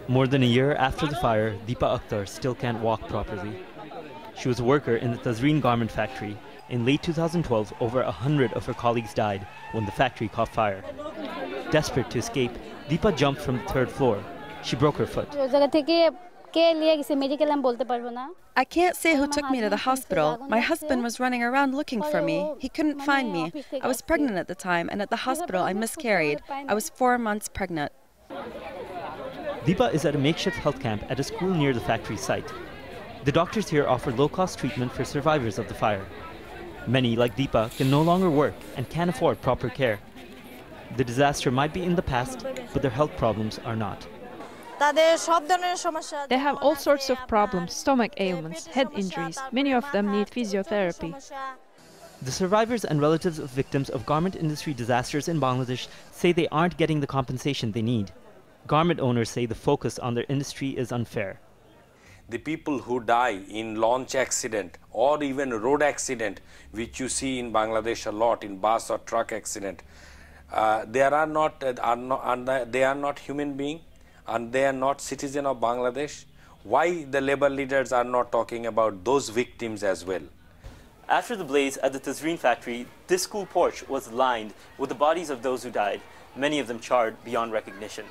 More than a year after the fire, Deepa Akhtar still can't walk properly. She was a worker in the Tazreen garment factory. In late 2012, over 100 of her colleagues died when the factory caught fire. Desperate to escape, Deepa jumped from the third floor. She broke her foot. I can't say who took me to the hospital. My husband was running around looking for me. He couldn't find me. I was pregnant at the time, and at the hospital I miscarried. I was 4 months pregnant. Deepa is at a makeshift health camp at a school near the factory site. The doctors here offer low-cost treatment for survivors of the fire. Many, like Deepa, can no longer work and can't afford proper care. The disaster might be in the past, but their health problems are not. They have all sorts of problems, stomach ailments, head injuries. Many of them need physiotherapy. The survivors and relatives of victims of garment industry disasters in Bangladesh say they aren't getting the compensation they need. Garment owners say the focus on their industry is unfair. The people who die in launch accident or even road accident, which you see in Bangladesh a lot, in bus or truck accident, they are not human beings and they are not citizens of Bangladesh. Why the labor leaders are not talking about those victims as well? After the blaze at the Tazreen factory, this school porch was lined with the bodies of those who died, many of them charred beyond recognition.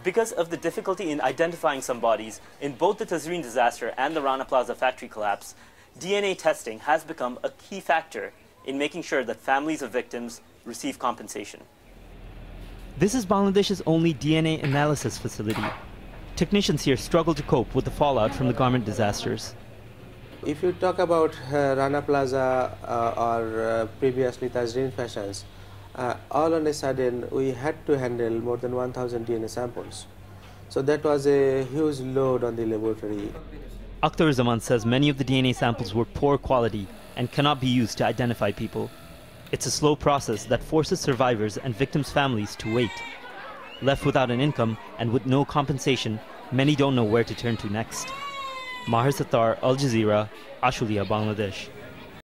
Because of the difficulty in identifying some bodies, in both the Tazreen disaster and the Rana Plaza factory collapse, DNA testing has become a key factor in making sure that families of victims receive compensation. This is Bangladesh's only DNA analysis facility. Technicians here struggle to cope with the fallout from the garment disasters. If you talk about Rana Plaza or previously Tazreen fashions, all on a sudden we had to handle more than 1,000 DNA samples. So that was a huge load on the laboratory. AKHTARUZZAMAN says many of the DNA samples were poor quality and cannot be used to identify people. It's a slow process that forces survivors and victims' families to wait. Left without an income and with no compensation, many don't know where to turn to next. Maher, Sattar, Al Jazeera, Ashulia, Bangladesh.